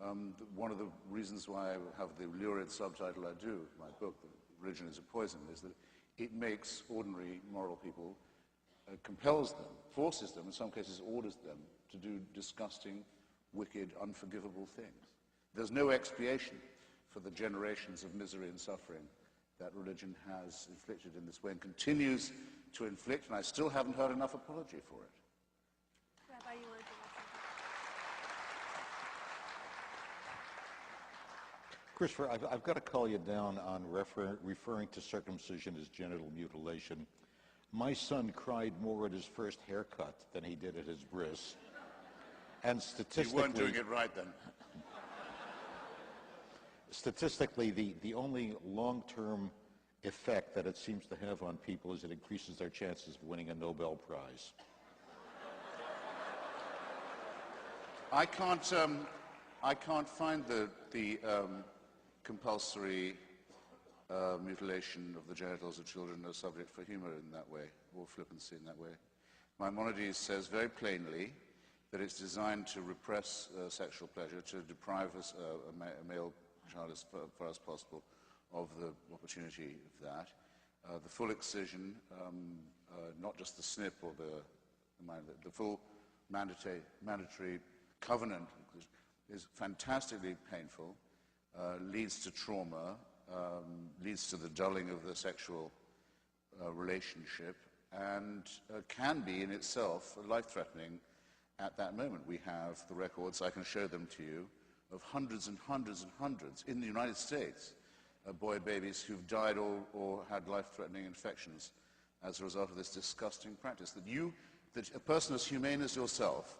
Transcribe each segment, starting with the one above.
One of the reasons why I have the lurid subtitle I do, my book, Religion is a Poison, is that it makes ordinary moral people, compels them, forces them, in some cases orders them, to do disgusting, wicked, unforgivable things. There's no expiation for the generations of misery and suffering that religion has inflicted in this way and continues to inflict, and I still haven't heard enough apology for it. Rabbi, you want to do that? Christopher, I've got to call you down on referring to circumcision as genital mutilation. My son cried more at his first haircut than he did at his bris. And statistically... You weren't doing it right then. Statistically, the only long-term effect that it seems to have on people is it increases their chances of winning a Nobel Prize. I can't find the compulsory mutilation of the genitals of children a subject for humor in that way, or flippancy in that way. Maimonides says very plainly that it's designed to repress sexual pleasure, to deprive us, a male child as far as possible of the opportunity of that. The full excision, not just the snip or the full mandatory covenant is fantastically painful, leads to trauma, leads to the dulling of the sexual relationship, and can be in itself life-threatening at that moment. We have the records, I can show them to you, of hundreds and hundreds and hundreds in the United States, boy babies who've died or had life-threatening infections as a result of this disgusting practice. That a person as humane as yourself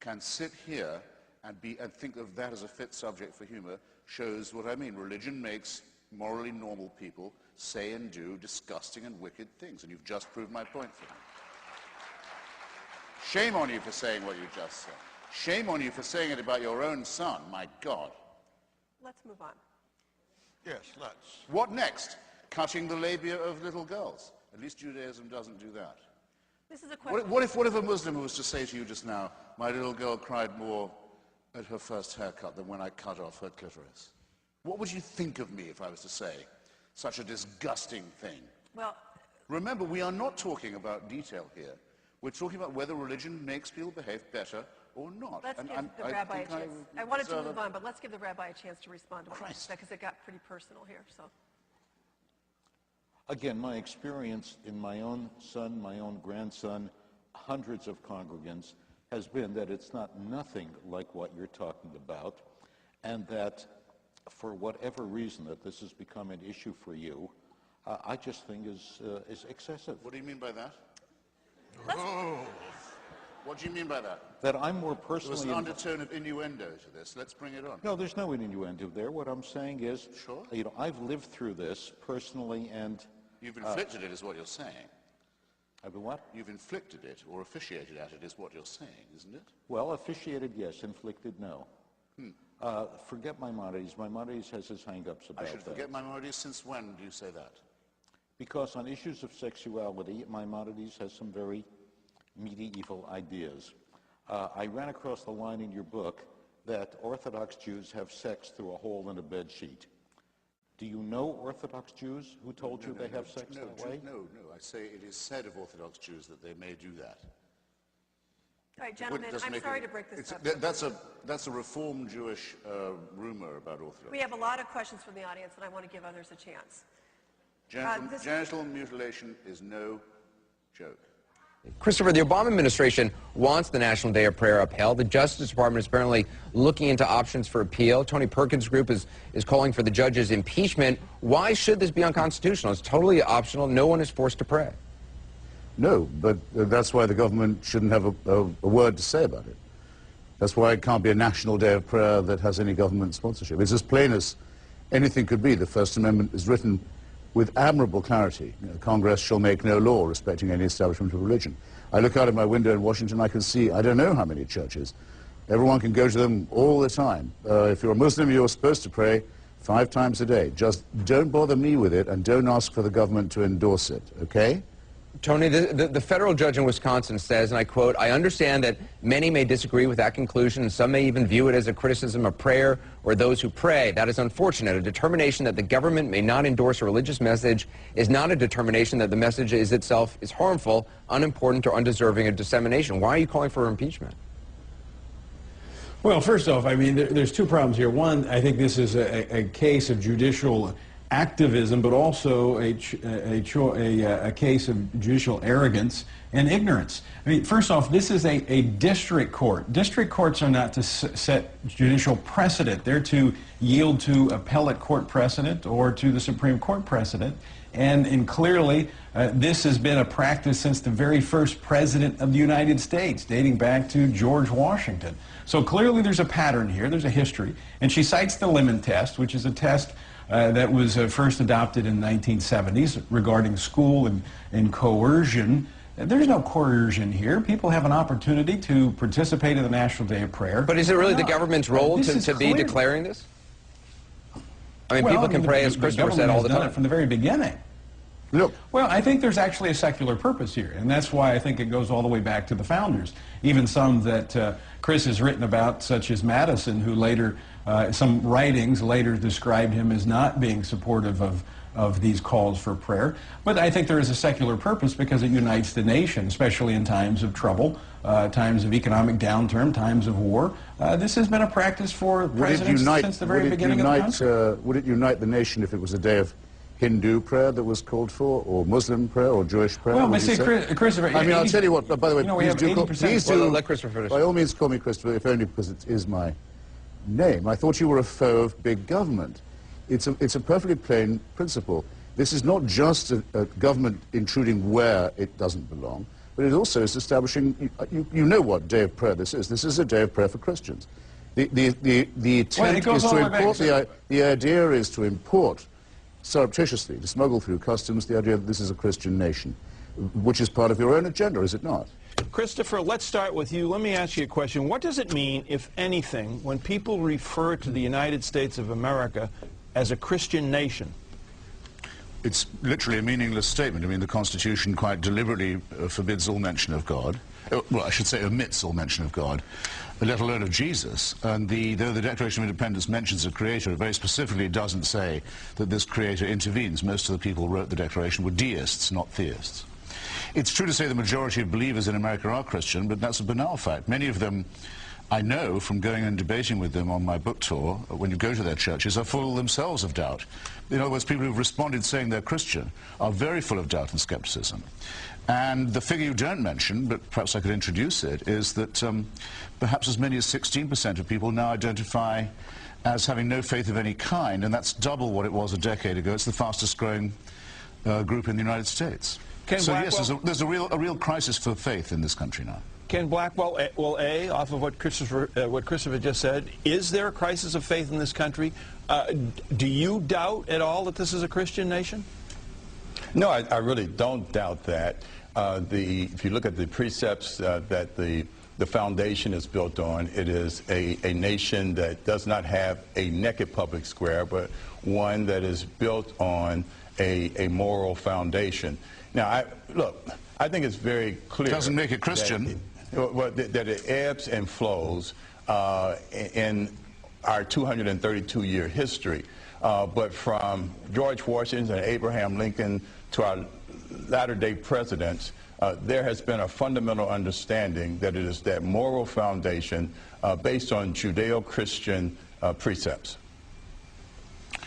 can sit here and think of that as a fit subject for humor shows what I mean. Religion makes morally normal people say and do disgusting and wicked things, and you've just proved my point for me. Shame on you for saying what you just said. Shame on you for saying it about your own son, my God. Let's move on. Yes, let's. What next? Cutting the labia of little girls. At least Judaism doesn't do that. This is a question. What if a Muslim was to say to you just now, my little girl cried more at her first haircut than when I cut off her clitoris? What would you think of me if I was to say such a disgusting thing? Well, remember, we are not talking about detail here. We're talking about whether religion makes people behave better or not. let's give the rabbi a chance. I wanted to move on, but let's give the rabbi a chance to respond to what you said, because it got pretty personal here. So, again, my experience in my own son, my own grandson, hundreds of congregants, has been that it's nothing like what you're talking about, and that for whatever reason that this has become an issue for you, I just think is excessive. What do you mean by that? Oh. What do you mean by that? That I'm more personally... There's an undertone of innuendo to this. Let's bring it on. No, there's no innuendo there. What I'm saying is, sure, you know, I've lived through this personally, and... You've inflicted it, is what you're saying. I've been what? You've inflicted it, or officiated at it, is what you're saying, isn't it? Well, officiated, yes. Inflicted, no. Forget Maimonides. Maimonides has his hang-ups about that. I should forget Maimonides. Since when do you say that? Because on issues of sexuality, Maimonides has some very medieval ideas. I ran across the line in your book that Orthodox Jews have sex through a hole in a bed sheet. Do you know Orthodox Jews who told you they have sex that way? No. I say it is said of Orthodox Jews that they may do that. all right, gentlemen, I'm sorry to break this up. That's a Reformed Jewish rumor about Orthodox. We have a lot of questions from the audience, and I want to give others a chance. Genital mutilation is no joke. Christopher, the Obama administration wants the National Day of Prayer upheld. The Justice Department is apparently looking into options for appeal. Tony Perkins' group is calling for the judge's impeachment. Why should this be unconstitutional? It's totally optional. No one is forced to pray. No, but that's why the government shouldn't have a word to say about it. That's why it can't be a National Day of Prayer that has any government sponsorship. It's as plain as anything could be. The First Amendment is written with admirable clarity. Congress shall make no law respecting any establishment of religion. I look out of my window in Washington, I can see, I don't know how many churches. Everyone can go to them all the time. If you're a Muslim, you're supposed to pray 5 times a day. Just don't bother me with it, and don't ask for the government to endorse it, okay? Tony, the federal judge in Wisconsin says, and I quote, "I understand that many may disagree with that conclusion, and some may even view it as a criticism of prayer or those who pray. That is unfortunate. A determination that the government may not endorse a religious message is not a determination that the message itself is harmful, unimportant, or undeserving of dissemination." Why are you calling for impeachment? Well, first off, I mean, there's two problems here. One, I think this is a case of judicial activism, but also a case of judicial arrogance and ignorance. I mean, first off, this is a district court. District courts are not to set judicial precedent. They're to yield to appellate court precedent or to the Supreme Court precedent. And clearly, this has been a practice since the very first president of the United States, dating back to George Washington. So clearly there's a pattern here, there's a history. And she cites the Lemon test, which is a test that was first adopted in the 1970s regarding school and coercion. There's no coercion here. People have an opportunity to participate in the National Day of Prayer. But is it really the government's role to be declaring this? I mean, people can pray, as Christopher said, all the time. Done it from the very beginning. Look. Well, I think there's actually a secular purpose here, and that's why I think it goes all the way back to the founders. Even some that Chris has written about, such as Madison, who later, some writings later described him as not being supportive of these calls for prayer. But I think there is a secular purpose because it unites the nation, especially in times of trouble, times of economic downturn, times of war. This has been a practice for presidents since the very beginning of the country. Would it unite the nation if it was a day of Hindu prayer that was called for, or Muslim prayer, or Jewish prayer? Well, but see, Christopher... I mean, I'll tell you what, by the way, please do, let Christopher finish. By all means call me Christopher, if only because it is my name. I thought you were a foe of big government. It's a perfectly plain principle. This is not just a government intruding where it doesn't belong, but it also is establishing, you know what day of prayer this is. This is a day of prayer for Christians. The intent is to import, the idea is to import surreptitiously, to smuggle through customs, the idea that this is a Christian nation, which is part of your own agenda, is it not? Christopher, let's start with you. Let me ask you a question. What does it mean, if anything, when people refer to the United States of America as a Christian nation? It's literally a meaningless statement. I mean, the Constitution quite deliberately forbids all mention of God. Well, I should say omits all mention of God, let alone of Jesus. And though the Declaration of Independence mentions a creator, it very specifically doesn't say that this creator intervenes. Most of the people who wrote the Declaration were deists, not theists. It's true to say the majority of believers in America are Christian, but that's a banal fact. Many of them, I know from going and debating with them on my book tour, when you go to their churches, are full themselves of doubt. In other words, people who've responded saying they're Christian are very full of doubt and skepticism. And the figure you don't mention, but perhaps I could introduce it, is that perhaps as many as 16% of people now identify as having no faith of any kind, and that's double what it was a decade ago. It's the fastest growing group in the United States. So yes, there's a real crisis for faith in this country now. Ken Blackwell, off of what Christopher just said, is there a crisis of faith in this country? Do you doubt at all that this is a Christian nation? No, I really don't doubt that. If you look at the precepts that the foundation is built on, it is a nation that does not have a naked public square, but one that is built on a moral foundation. Now, I think it's very clear. Doesn't make it Christian. That it ebbs and flows in our 232-year history. But from George Washington and Abraham Lincoln to our latter-day presidents, there has been a fundamental understanding that it is that moral foundation based on Judeo-Christian precepts.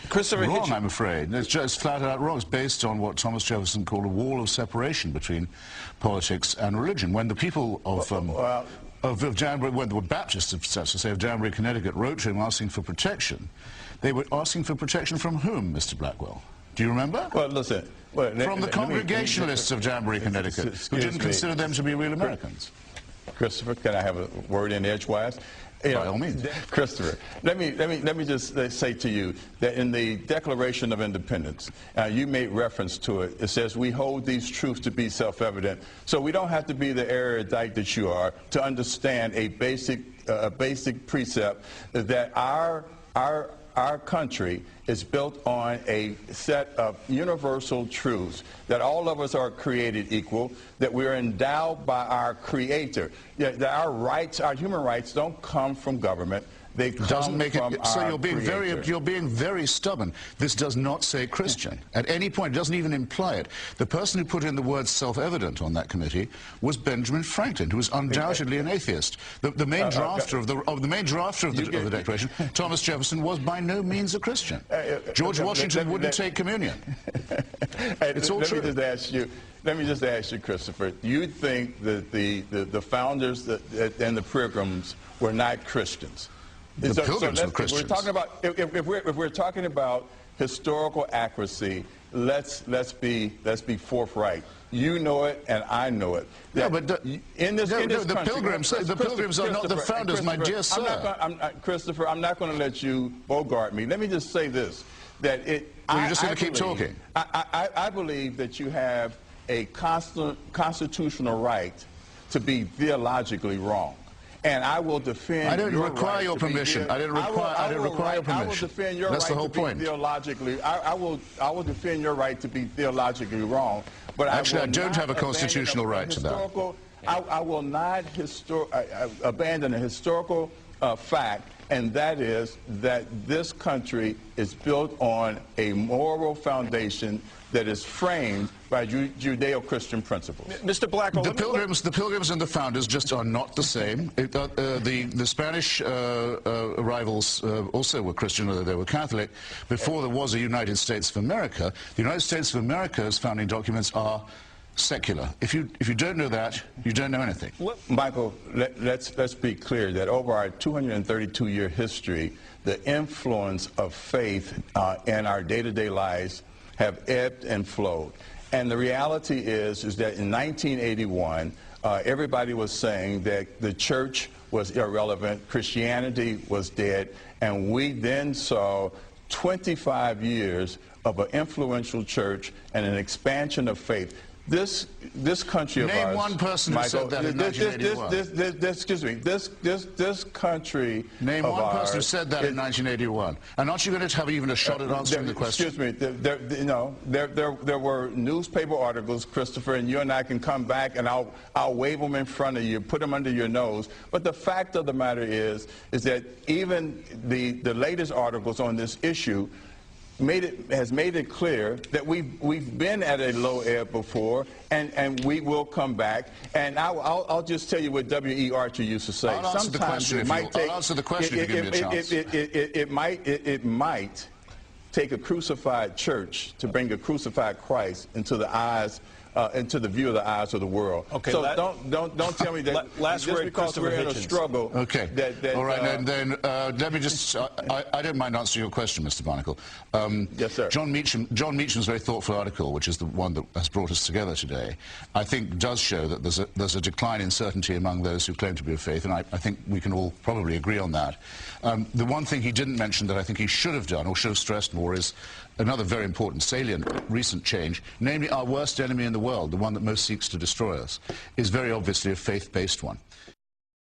Christopher wrong, Hitchens. I'm afraid. It's just flat out wrong. It's based on what Thomas Jefferson called a wall of separation between politics and religion. When the people of Danbury, when the Baptists of Danbury, Connecticut, wrote to him asking for protection, they were asking for protection from whom, Mr. Blackwell? Do you remember? Well, listen. From the Congregationalists of Danbury, Connecticut, who didn't consider them to be real Americans. Christopher, can I have a word in edgewise? By all means. Christopher, let me just say to you that in the Declaration of Independence, you made reference to it. It says, we hold these truths to be self-evident. So we don't have to be the erudite that you are to understand a basic precept that our our country is built on a set of universal truths, that all of us are created equal, that we're endowed by our Creator, that our rights, our human rights, don't come from government. They come from so our you're being very stubborn. This does not say Christian. At any point, it doesn't even imply it. The person who put in the word self-evident on that committee was Benjamin Franklin, who was undoubtedly an atheist. The main drafter of the Declaration, Thomas Jefferson, was by no means a Christian. George Washington wouldn't take communion. It's all true. Let me just ask you, Christopher, do you think that the founders and the Pilgrims were not Christians? The Pilgrims were Christians. We're talking about, if we're talking about historical accuracy, let's be forthright. You know it, and I know it. Yeah, but the Pilgrims are not the founders, my dear sir. Christopher, I'm not going to let you bogart me. Let me just say this: that you're just going to keep talking. I believe that you have a constitutional right to be theologically wrong. And I will defend. I don't require your permission. I don't require your permission. I will defend your That's right the whole to be point. theologically. I will defend your right to be theologically wrong. But actually, I don't have a constitutional right to that. I will not abandon a historical fact, and that is that this country is built on a moral foundation that is framed by Judeo-Christian principles. Mr. Blackwell, the Pilgrims and the founders just are not the same. The Spanish arrivals also were Christian, although they were Catholic. Before there was a United States of America, the United States of America's founding documents are secular. If you don't know that, you don't know anything. Michael, let's be clear that over our 232-year history, the influence of faith in our day-to-day lives have ebbed and flowed. And the reality is that in 1981, everybody was saying that the church was irrelevant, Christianity was dead, and we then saw 25 years of an influential church and an expansion of faith. This country of ours... Name one person who said that in 1981. Excuse me. This country Name one person who said that in 1981. And aren't you going to have even a shot at answering the question? Excuse me. There were newspaper articles, Christopher, and you and I can come back and I'll wave them in front of you, put them under your nose. But the fact of the matter is that even the latest articles on this issue has made it clear that we've been at a low ebb before, and we will come back. And I'll just tell you what W.E. Archer used to say. I'll answer the question if you give me a chance. It might take a crucified church to bring a crucified Christ into the eyes. Into the view of the eyes of the world. Okay, so don't tell me that last just word, because we're in a struggle. Okay. All right, and then let me just. I don't mind answering your question, Mr. Barnacle. Yes, sir. John Meacham's very thoughtful article, which is the one that has brought us together today, I think does show that there's a decline in certainty among those who claim to be of faith, and I think we can all probably agree on that. The one thing he didn't mention that I think he should have done or should have stressed more is another very important, salient, recent change, namely our worst enemy in the world, the one that most seeks to destroy us, is very obviously a faith-based one.